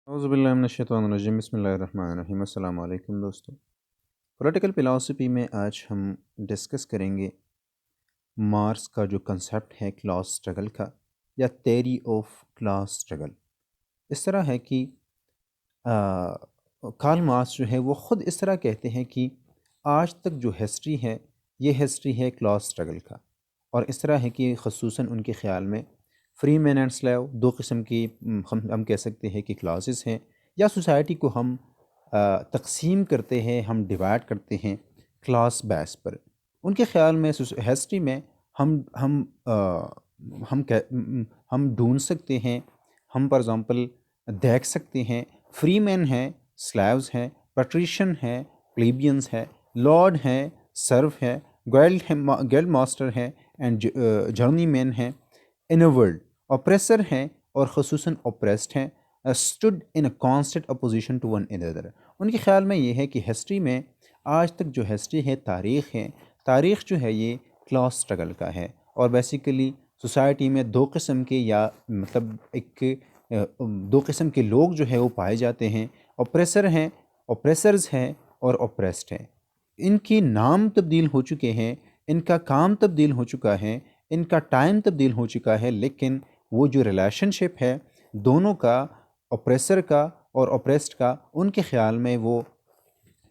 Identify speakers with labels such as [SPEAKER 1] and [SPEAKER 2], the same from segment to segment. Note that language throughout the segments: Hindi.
[SPEAKER 1] औज़ुबिल्लाहि बिस्मिल्लाहिर्रहमानिर्रहीम। अस्सलाम वालेकुम दोस्तों। पॉलिटिकल फ़िलासफ़ी में आज हम डिस्कस करेंगे मार्क्स का जो कंसेप्ट है क्लास स्ट्रगल का, या थ्योरी ऑफ क्लास स्ट्रगल। इस तरह है कि कार्ल मार्क्स जो है वो ख़ुद इस तरह कहते हैं कि आज तक जो हिस्ट्री है, ये हिस्ट्री है क्लास स्ट्रगल का। और इस तरह है कि ख़ुसूसन उनके ख़्याल में फ्री मैन एंड स्लेव दो किस्म की हम कह सकते हैं कि क्लासेस हैं, या सोसाइटी को हम तकसीम करते हैं, हम डिवाइड करते हैं क्लास बेस पर। उनके ख़्याल में हिस्ट्री में हम हम हम ढूंढ सकते हैं, हम फॉर एग्ज़ाम्पल देख सकते हैं फ्री मैन हैं, स्लेव्स हैं, पेट्रिशियन हैं, प्लेबियंस हैं, लॉर्ड हैं, सर्व है, गिल्ड मास्टर है, एंड जर्नी मैन हैं इन अ वर्ल्ड। ऑप्रेसर हैं और ख़ुसूसन ऑप्रेस्ड हैं, stood in a constant opposition to one another. उनके ख़्याल में ये है कि हिस्ट्री में आज तक जो हिस्ट्री है, तारीख़ जो है ये क्लास स्ट्रगल का है। और बेसिकली सोसाइटी में दो किस्म के, या मतलब दो किस्म के लोग जो है वो पाए जाते हैं। ऑप्रेसर हैं, ऑप्रेसर्स हैं, और ऑप्रेस्ड हैं। इनके नाम तब्दील हो चुके हैं, इनका काम तब्दील हो चुका है, इनका टाइम तब्दील हो चुका है, लेकिन वो जो रिलेशनशिप है दोनों का, ऑप्रेसर का और ऑप्रेस्ड का, उनके ख़्याल में वो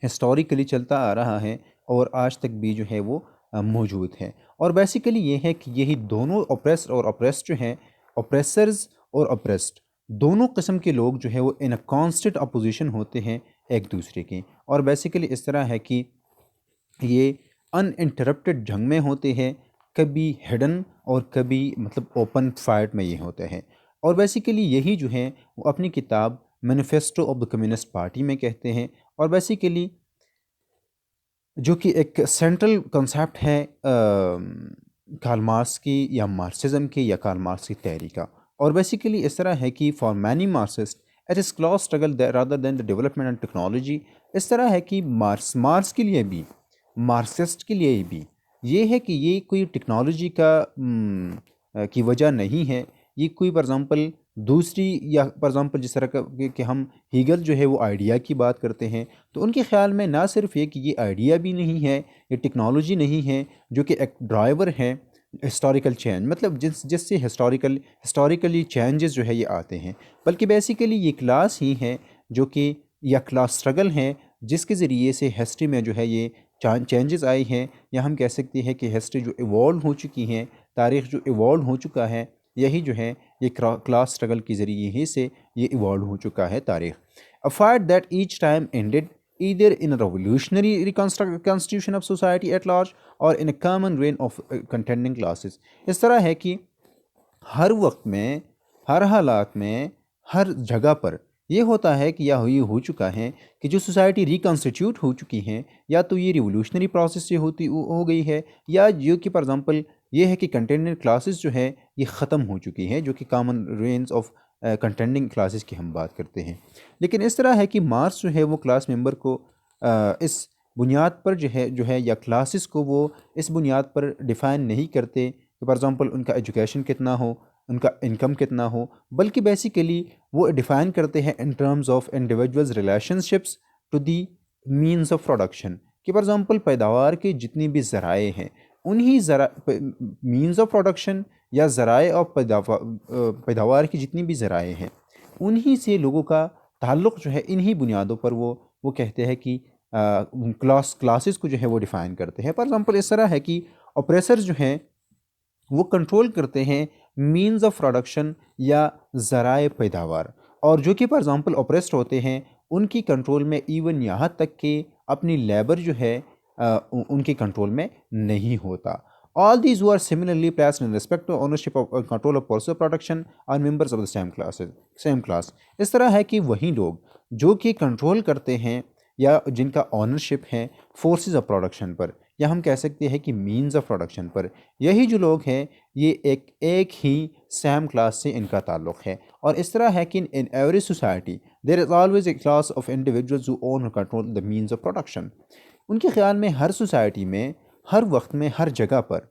[SPEAKER 1] हिस्टोरिकली चलता आ रहा है और आज तक भी जो है वो मौजूद है। और बेसिकली ये है कि यही दोनों ऑप्रेस्ड और ऑप्रेस्ड जो हैं, ऑप्रेसर्स और ऑप्रेस्ड, दोनों किस्म के लोग जो है वो इन अ कॉन्स्टेंट अपोजिशन होते हैं एक दूसरे के। और बेसिकली इस तरह है कि ये अनइंटरप्टेड जंग में होते हैं, कभी हिडन और कभी मतलब ओपन फाइट में ये होते हैं। और बेसिकली यही जो है वो अपनी किताब manifesto of the communist party में कहते हैं। और बेसिकली जो कि एक सेंट्रल कॉन्सेप्ट है कार्ल मार्क्स की, या मार्क्सिज्म की, या कार्ल मार्क्स की थ्योरी का। और बेसिकली इस तरह है कि for many Marxist it is class struggle rather than the development and technology. इस तरह है कि मार्क्स के लिए भी, मार्क्सिस्ट के लिए भी ये है कि ये कोई टेक्नोलॉजी का की वजह नहीं है। ये कोई फॉर एग्ज़ाम्पल दूसरी, या फॉर एग्ज़ाम्पल जिस तरह का कि हम हीगल जो है वो आइडिया की बात करते हैं, तो उनके ख़्याल में ना सिर्फ ये कि ये आइडिया भी नहीं है, ये टेक्नोलॉजी नहीं है, जो कि एक ड्राइवर है हिस्टोरिकल चेंज, मतलब जिससे हिस्टोरिकली चेंजेस जो है ये आते हैं, बल्कि बेसिकली ये क्लास ही है जो कि, या क्लास स्ट्रगल है जिसके ज़रिए से हिस्ट्री में जो है ये चेंजेस आई हैं। या हम कह सकते हैं कि हिस्ट्री जो इवॉल्व हो चुकी हैं, तारीख़ जो इवॉल्व हो चुका है, यही जो है ये क्लास स्ट्रगल के ज़रिए ही से ये इवॉल्व हो चुका है तारीख़। A fight that each time ended either in a revolutionary reconstitution of society at large or in a common reign of contending classes। इस तरह है कि हर वक्त में, हर हालात में, हर जगह पर ये होता है कि, या ये हो चुका है कि जो सोसाइटी रिकॉन्स्टिट्यूट हो चुकी हैं, या तो ये रिवोल्यूशनरी प्रोसेस से हो गई है, या जो कि फॉर एग्ज़ाम्पल ये है कि कंटेंडेंट क्लासेस जो है ये ख़त्म हो चुकी हैं, जो कि common range of contending classes की हम बात करते हैं। लेकिन इस तरह है कि मार्क्स जो है वो क्लास मेंबर को इस बुनियाद पर जो है या क्लासेस को वो इस बुनियाद पर डिफ़ाइन नहीं करते कि फॉर एग्ज़ाम्पल उनका एजुकेशन कितना हो, उनका इनकम कितना हो, बल्कि बेसिकली वो डिफ़ाइन करते हैं in terms of individuals relationships to the means of production. कि फॉर एग्ज़ाम्पल पैदावार के जितनी भी ज़राए हैं, उन्हीं मीन्स ऑफ प्रोडक्शन, या ज़राए और पैदावार की जितनी भी ज़राए हैं, उन्हीं से लोगों का ताल्लुक़ जो है, इन्हीं बुनियादों पर वो कहते हैं कि क्लासेस को जो है वो डिफ़ाइन करते हैं। फॉर एग्ज़ाम्पल इस तरह है कि ऑप्रेसर्स जो हैं वो कंट्रोल करते हैं मीन्स ऑफ प्रोडक्शन या ज़राए पैदावार, और जो कि फॉर एग्ज़ाम्पल ऑप्रेस्ड होते हैं उनकी कंट्रोल में इवन यहाँ तक कि अपनी लेबर जो है उनके कंट्रोल में नहीं होता। All these who are similarly placed in respect to ownership of control of process of production are members of the same class। इस तरह है कि वही लोग जो कि कंट्रोल करते हैं, या जिनका ऑनरशिप है फोर्सेस ऑफ प्रोडक्शन पर, या हम कह सकते हैं कि मीन्स ऑफ प्रोडक्शन पर, यही जो लोग हैं ये एक ही सेम क्लास से इनका ताल्लुक़ है। और इस तरह है कि in every society there is always a class of individuals who own control the means of production. उनके ख़्याल में हर सोसाइटी में, हर वक्त में, हर जगह पर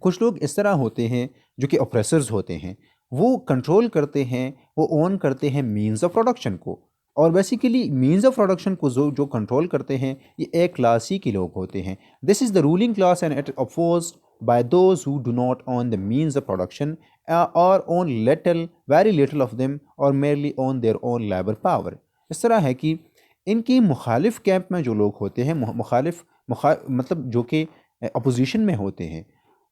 [SPEAKER 1] कुछ लोग इस तरह होते हैं जो कि ऑप्रेसर्स होते हैं, वो कंट्रोल करते हैं, वो ओन करते हैं मीन्स ऑफ प्रोडक्शन को। और बेसिकली मीन्स ऑफ प्रोडक्शन को जो जो कंट्रोल करते हैं ये एक क्लास ही के लोग होते हैं। This is the ruling class and it opposed by those who do not own the means of production or own little, very little of them or merely own their own labor power। इस तरह है कि इनकी मुखालिफ कैंप में जो लोग होते हैं, मतलब जो कि अपोजिशन में होते हैं,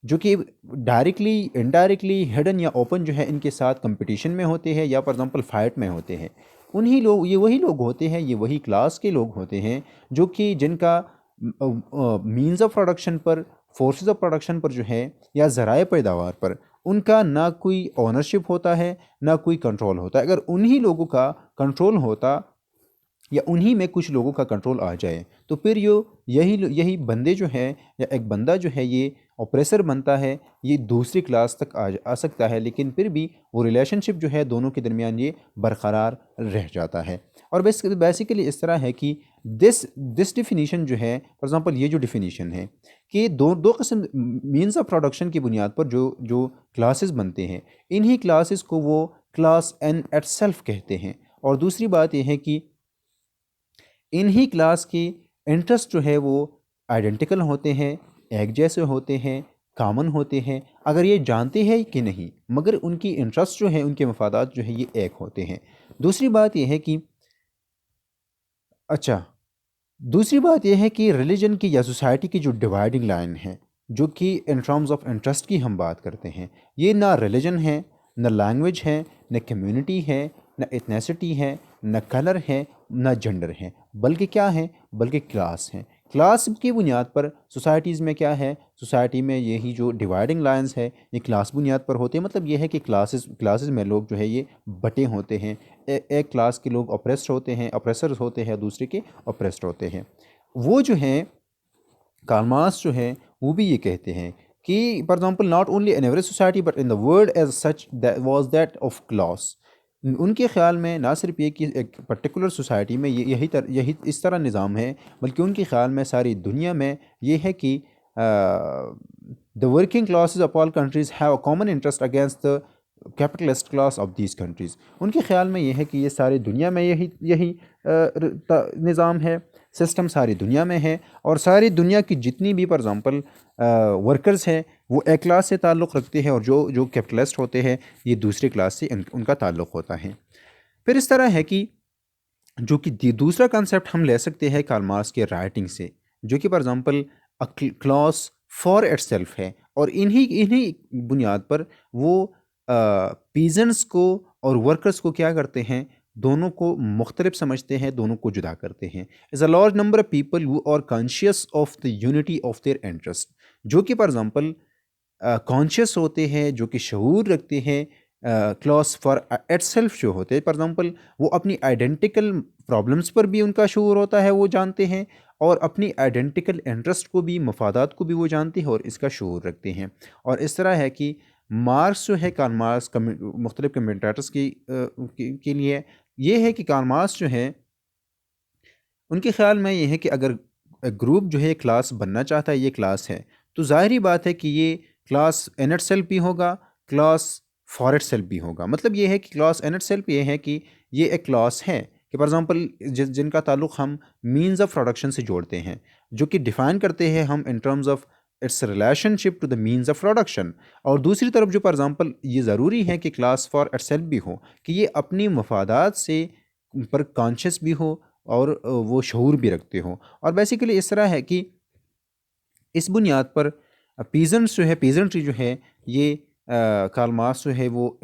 [SPEAKER 1] जो कि डायरेक्टली इनडायरेक्टली हिडन या ओपन जो है इनके साथ कंपटीशन में होते हैं या फॉर एग्जांपल फाइट में होते हैं, उन्हीं लोग, ये वही लोग होते हैं, ये वही क्लास के लोग होते हैं जो कि जिनका मीन्स ऑफ प्रोडक्शन पर, फोर्सेस ऑफ प्रोडक्शन पर जो है या ज़राए पैदावार पर उनका ना कोई ओनरशिप होता है ना कोई कंट्रोल होता है। अगर उन्हीं लोगों का कंट्रोल होता या उन्हीं में कुछ लोगों का कंट्रोल आ जाए तो फिर यही बंदे जो हैं या एक बंदा जो है ये ऑपरेसर बनता है, ये दूसरी क्लास तक आ सकता है, लेकिन फिर भी वो रिलेशनशिप जो है दोनों के दरमियान ये बरकरार रह जाता है। और बेसिकली इस तरह है कि दिस डिफिनीशन जो है, फॉर एग्जांपल ये जो डिफिनीशन है कि दो किस्म मीन्स ऑफ प्रोडक्शन की बुनियाद पर जो जो क्लासेस बनते हैं, इन्हीं क्लासेस को वो क्लास एन एट सेल्फ कहते हैं। और दूसरी बात यह है कि इन्हीं क्लास के इंटरेस्ट जो है वो आइडेंटिकल होते हैं, एक जैसे होते हैं, कॉमन होते हैं, अगर ये जानते हैं कि नहीं, मगर उनकी इंटरेस्ट जो है, उनके मफादात जो है ये एक होते हैं। दूसरी बात यह है कि अच्छा दूसरी बात यह है कि रिलीजन की या सोसाइटी की जो डिवाइडिंग लाइन है, जो कि इन टर्म्स ऑफ इंटरेस्ट की हम बात करते हैं, ये ना रिलीजन है, न लैंग्वेज है, न कम्युनिटी है, न इथनेसिटी है, न कलर है, न जेंडर है, बल्कि क्या है, बल्कि क्लास है। क्लास की बुनियाद पर सोसाइटीज़ में क्या है, सोसाइटी में यही जो डिवाइडिंग लाइंस है ये क्लास बुनियाद पर होते हैं। मतलब ये है कि क्लासेस में लोग जो है ये बटे होते हैं। एक क्लास के लोग ऑप्रेस्ड होते हैं, ऑप्रेसर्स होते हैं, दूसरे के ऑप्रेस्ड होते हैं। वो जो हैं कार्ल मार्क्स जो है वो भी ये कहते हैं कि for example not only in every society but in the world as such was that of class. उनके ख्याल में ना सिर्फ ये कि एक पर्टिकुलर सोसाइटी में यही इस तरह निज़ाम है, बल्कि उनके ख्याल में सारी दुनिया में ये है कि the working classes of all countries have a common interest against the capitalist class of these countries. उनके ख्याल में ये है कि ये सारी दुनिया में यही यही निज़ाम है, सिस्टम सारी दुनिया में है, और सारी दुनिया की जितनी भी फॉर एग्ज़ाम्पल वर्कर्स हैं वो एक क्लास से ताल्लुक़ रखते हैं, और जो जो कैपिटलिस्ट होते हैं ये दूसरी क्लास से उनका ताल्लुक़ होता है। फिर इस तरह है कि जो कि दूसरा कंसेप्ट हम ले सकते हैं कार्ल मार्क्स के राइटिंग से, जो कि for example a clause for itself है, और इन्हीं इन्हीं बुनियाद पर वो पीजेंट्स को और वर्कर्स को क्या करते हैं, दोनों को मुख्तलिफ समझते हैं, दोनों को जुदा करते हैं। Is a large number of people who are conscious of the unity of their interest, जो कि फॉर एग्ज़ाम्पल कॉन्शियस होते हैं, जो कि शऊर रखते हैं। क्लॉज फॉर इटसेल्फ जो होते हैं फॉर एग्ज़ाम्पल वो अपनी आइडेंटिकल प्रॉब्लम्स पर भी उनका शऊर होता है, वो जानते हैं, और अपनी आइडेंटिकल इंटरेस्ट को भी, मफादात को भी वो जानते हैं और इसका शऊर रखते हैं। और इस तरह है कि मार्क्स जो है, कार्ल मार्क्स मुख्तलिफ कमेंटेटर्स के लिए ये है कि कार्ल मार्क्स जो है उनके ख़्याल में ये है कि अगर ग्रुप जो है क्लास बनना चाहता है, ये क्लास है, तो ज़ाहिरी बात है कि ये क्लास इन इटसेल्फ भी होगा, क्लास फॉर इटसेल्फ भी होगा। मतलब ये है कि क्लास इन इटसेल्फ ये है कि ये एक क्लास है कि फॉर एग्ज़ाम्पल जिनका ताल्लुक़ हम मीन्स ऑफ प्रोडक्शन से जोड़ते हैं, जो कि डिफ़ाइन करते हैं हम in terms of its relationship to the means of production. और दूसरी तरफ जो फॉर एग्ज़ाम्पल ये ज़रूरी है कि क्लास फॉर इटसेल्फ भी हो, कि ये अपनी मफादात से पर कॉन्शियस भी हो और वो शऊर भी रखते हो। और बेसिकली इस तरह है कि इस बुनियाद पर पीजेंट्स जो है, पीजेंट्री जो है, ये कार्ल मार्क्स जो है वो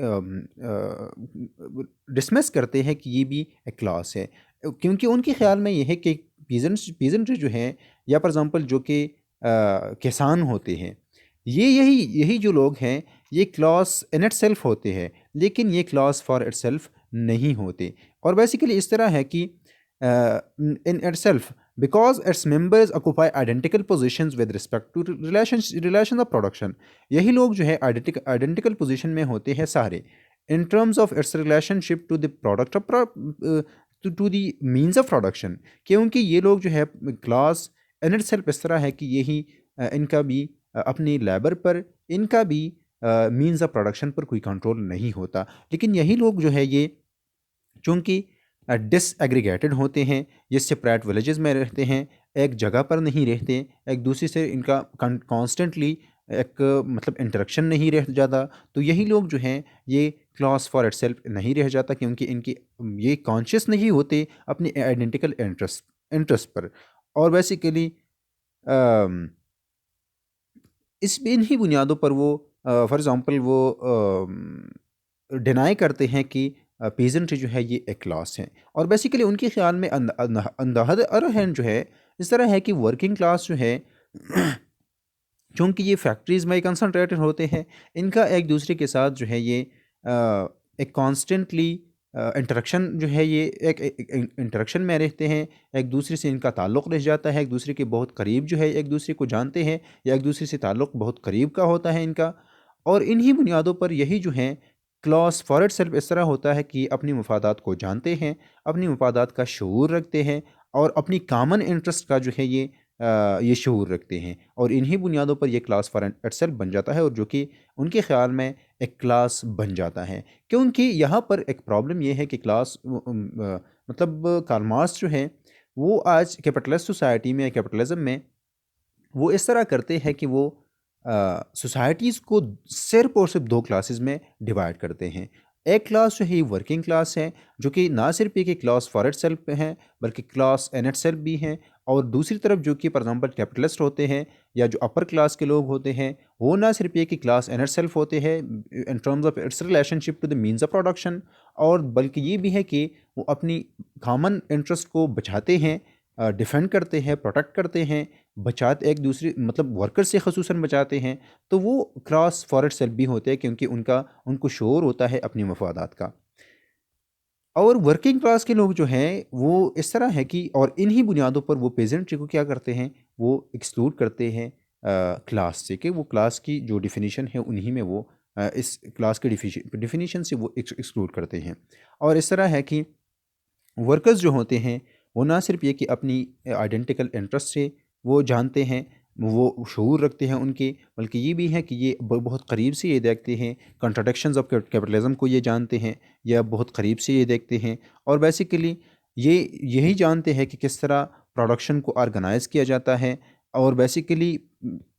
[SPEAKER 1] डिसमिस करते हैं कि ये भी एक क्लास है, क्योंकि उनके ख्याल में ये है कि पीजेंट्री जो है, या फॉर एग्ज़ाम्पल जो कि किसान होते हैं, ये यही यही जो लोग हैं ये क्लास इन इटसेल्फ होते हैं, लेकिन ये क्लास फॉर इटसेल्फ नहीं होते। और बेसिकली इस तरह है कि in itself because its members occupy identical positions with respect to relations of production। यही लोग जो है identical position में होते हैं सारे in terms of its relationship to the product of to the means of production, क्योंकि ये लोग जो है क्लास इन itself इस तरह है कि यही इनका भी अपनी लेबर पर, इनका भी मीन्स ऑफ प्रोडक्शन पर कोई कंट्रोल नहीं होता। लेकिन यही लोग जो है ये चूँकि डिसएग्रीगेटेड होते हैं, ये सेपरेट विलेजेस में रहते हैं, एक जगह पर नहीं रहते, एक दूसरे से इनका कॉन्स्टेंटली एक मतलब इंटरेक्शन नहीं रह जाता, तो यही लोग जो हैं ये क्लास फॉर इटसेल्फ नहीं रह जाता, क्योंकि इनकी ये कॉन्शियस नहीं होते अपने आइडेंटिकल इंटरेस्ट पर। और बेसिकली इस इन्हीं बुनियादों पर वो फॉर एग्ज़ाम्पल वो डिनाई करते हैं कि पीजेंट्री जो है ये एक क्लास है। और बेसिकली उनके ख़्याल में अंदर जो है इस तरह है कि वर्किंग क्लास जो है चूँकि ये फैक्ट्रीज़ में कंसंट्रेटेड होते हैं, इनका एक दूसरे के साथ जो है ये एक कॉन्स्टेंटली इंटरेक्शन जो है ये एक इंटरेक्शन में रहते हैं, एक दूसरे से इनका ताल्लुक़ रह जाता है, एक दूसरे के बहुत करीब जो है एक दूसरे को जानते हैं, या एक दूसरे से ताल्लुक़ बहुत करीब का होता है इनका। और इन्हीं बुनियादों पर यही जो हैं क्लॉस फॉर इटसेल्फ इस तरह होता है कि अपनी मफादात को जानते हैं, अपनी मफादात का शऊर रखते हैं, और अपनी कॉमन इंटरेस्ट का जो है ये शऊर रखते हैं, और इन्हीं बुनियादों पर ये क्लास फॉर इटसेल्फ बन जाता है, और जो कि उनके ख़्याल में एक क्लास बन जाता है। क्योंकि यहाँ पर एक प्रॉब्लम ये है कि क्लास मतलब कार्ल मार्क्स जो है वो आज कैपिटलिस्ट सोसाइटी में, कैपिटलिज्म में वो इस तरह करते हैं कि वो सोसाइटीज़ को सिर्फ और सिर्फ दो क्लासेस में डिवाइड करते हैं। एक क्लास जो है वर्किंग क्लास है, जो कि ना सिर्फ एक क्लास फॉर इटसेल्फ है, बल्कि क्लास इन इटसेल्फ भी है। और दूसरी तरफ जो कि फॉर एग्जांपल कैपिटलिस्ट होते हैं, या जो अपर क्लास के लोग होते हैं, वो ना सिर्फ एक ही क्लास इन इटसेल्फ होते हैं in terms of its relationship to the means of production, और बल्कि ये भी है कि वो अपनी कॉमन इंटरेस्ट को बचाते हैं, डिफेंड करते हैं, प्रोटेक्ट करते हैं, बचाते एक दूसरे मतलब वर्कर से ख़ुसूसन बचाते हैं। तो वो क्रॉस फॉर इटसेल्फ भी होते हैं, क्योंकि उनको शऊर होता है अपनी मफादात का। और वर्किंग क्लास के लोग जो हैं वो इस तरह है कि, और इन्हीं बुनियादों पर वो पेजेंट्री को क्या करते हैं, वो एक्सक्लूड करते हैं क्लास से, कि वो क्लास की जो डिफिनीशन है उन्हीं में वो इस क्लास के डिफिनीशन से वो एक्सक्लूड करते हैं। और इस तरह है कि वर्कर्स जो होते हैं वो ना सिर्फ ये कि अपनी आइडेंटिकल इंटरेस्ट से वो जानते हैं, वो शऊर रखते हैं उनके, बल्कि ये भी है कि ये बहुत करीब से ये देखते हैं, कॉन्ट्रडिक्शंस ऑफ कैपिटलिज्म को ये जानते हैं, या बहुत करीब से ये देखते हैं। और बेसिकली ये यही जानते हैं कि किस तरह प्रोडक्शन को ऑर्गेनाइज़ किया जाता है, और बेसिकली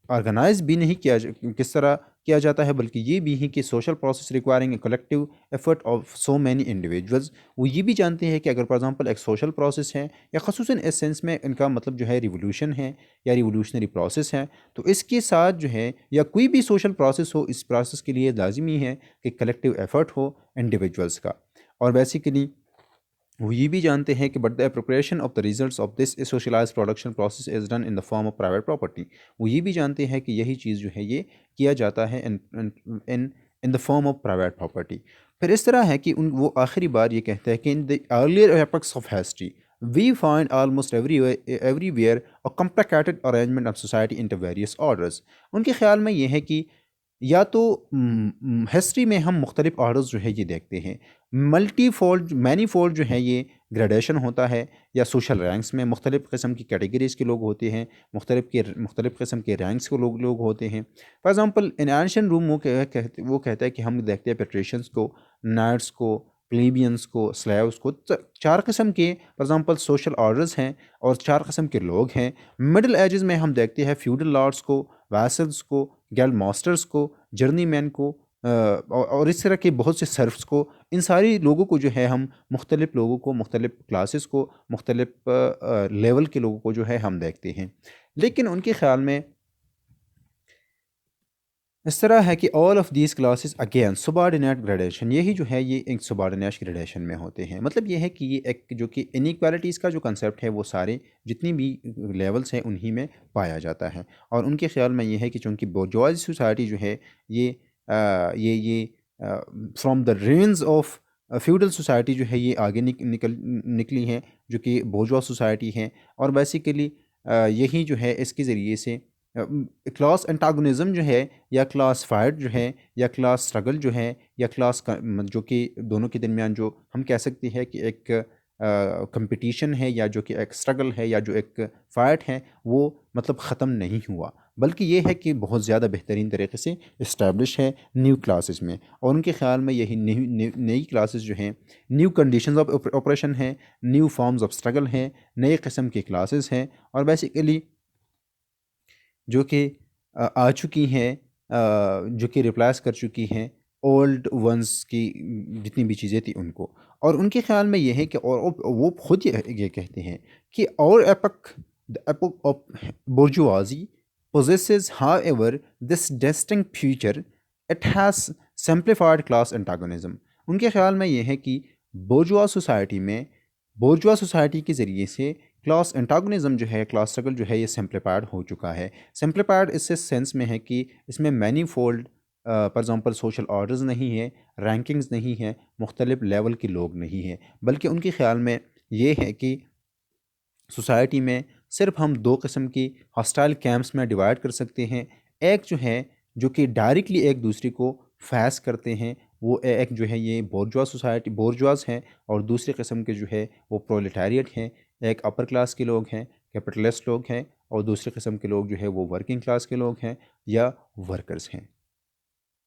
[SPEAKER 1] ऑर्गेनाइज भी नहीं किस तरह किया जाता है, बल्कि ये भी है कि social process requiring a collective effort of so many individuals. वो ये भी जानते हैं कि अगर फॉर एग्जांपल एक सोशल प्रोसेस है, या ख़ुसूसन इस सेंस में इनका मतलब जो है रिवोल्यूशन है या रिवोल्यूशनरी प्रोसेस है, तो इसके साथ जो है या कोई भी सोशल प्रोसेस हो, इस प्रोसेस के लिए लाजमी है कि कलेक्टिव एफर्ट हो इंडिविजुअल्स का। और बेसिकली वो ये भी जानते हैं कि but the appropriation of the results of this socialised production process is done in the form of private property. वो ये भी जानते हैं कि यही चीज़ जो है ये किया जाता है in in in the form of private property. फिर इस तरह है कि वो आखिरी बार ये कहते हैं कि in the earlier epochs of history we find almost everywhere a complicated arrangement of society into various orders. उनके ख्याल में ये है कि या तो हिस्ट्री में हम मुख्तलिफ ऑर्डर्स जो है ये देखते हैं, मल्टी फोल्ड मैनी फोल्ड जो है ये ग्रेडेशन होता है, या सोशल रैंक्स में मुख्तलिफ़ किस्म की कैटेगरीज़ के लोग होते हैं, मुख्तलिफ़ किस्म के रैंक्स के लोग होते हैं। फॉर एग्ज़ाम्पल इन एंशिएंट रोम वो कहता है कि हम देखते हैं पेट्रिशियंस को, नाइट्स को, प्लेबियंस को, स्लेव्स को, चार किस्म के फॉर एग्ज़ाम्पल सोशल ऑर्डर्स हैं, और चार किस्म के लोग हैं। मिडल एजेस में हम देखते हैं फ्यूडल लॉर्ड्स को, वैसल्स को, गिल्ड मास्टर्स को, जर्नीमैन को, और इस तरह के बहुत से सर्फ्स को। इन सारी लोगों को जो है हम मुख्तलिफ़ लोगों को, मुख्तलिफ़ क्लासेस को, मुख्तलिफ़ लेवल के लोगों को जो है हम देखते हैं। लेकिन उनके ख़्याल में इस तरह है कि all of these classes again subordinate gradation, यही जो है ये एक सुबार्डिनेट ग्रेडेशन में होते हैं। मतलब ये है कि ये एक जो कि इनइक्वालिटीज़ का जो कंसेप्ट है वो सारे जितनी भी लेवल्स हैं उन्हीं में पाया जाता है। और उनके ख्याल में ये है कि चूँकि बोर्जोइज सोसाइटी जो है ये from the range of feudal society जो है ये आगे निकली है, जो कि बोर्जोआ सोसाइटी है। और बेसिकली यही जो है इसके ज़रिए से क्लास एंटागोनिज़म जो है, या क्लास फाइट जो है, या क्लास स्ट्रगल जो है, या जो कि दोनों के दरमियान जो हम कह सकते हैं कि एक कंपटीशन है, या जो कि एक स्ट्रगल है, या जो एक फ़ाइट है, वो मतलब ख़त्म नहीं हुआ। बल्कि ये है कि बहुत ज़्यादा बेहतरीन तरीके से इस्टेब्लिश है न्यू क्लासेस में। और उनके ख़्याल में यही नई क्लासेस जो हैं, न्यू कंडीशंस ऑफ ऑपरेशन हैं, न्यू फॉर्म्स ऑफ स्ट्रगल हैं, नए किस्म की क्लासेस हैं, और बेसिकली जो कि आ चुकी हैं, जो कि रिप्लेस कर चुकी हैं ओल्ड वंस की जितनी भी चीज़ें थी उनको। और उनके ख़्याल में ये है कि और वो खुद ये कहते हैं कि और epoch the epoch of bourgeoisie possesses however this distinct feature, it has simplified class antagonism। उनके ख़्याल में ये है कि बोर्जुआ सोसाइटी के ज़रिए से क्लास एंटागोनिज़म जो है, क्लास स्ट्रगल जो है, ये सिंप्लीफाइड हो चुका है। सिंप्लीफाइड इस सेंस में है कि इसमें many fold for example social orders नहीं है, रैंकिंग्स नहीं है, मुख्तलिफ लेवल के लोग नहीं हैं, बल्कि उनके ख़्याल में ये है कि सोसाइटी में सिर्फ हम दो किस्म की हॉस्टाइल कैंप्स में डिवाइड कर सकते हैं। एक जो है जो कि डायरेक्टली एक दूसरे को फैस करते हैं, वो एक जो है ये बोर्जवास हैं, और दूसरे किस्म के जो है वो प्रोलेटारिएट हैं। एक अपर क्लास के लोग हैं, कैपिटलिस्ट लोग हैं, और दूसरे किस्म के लोग जो है वो वर्किंग क्लास के लोग हैं या वर्कर्स हैं।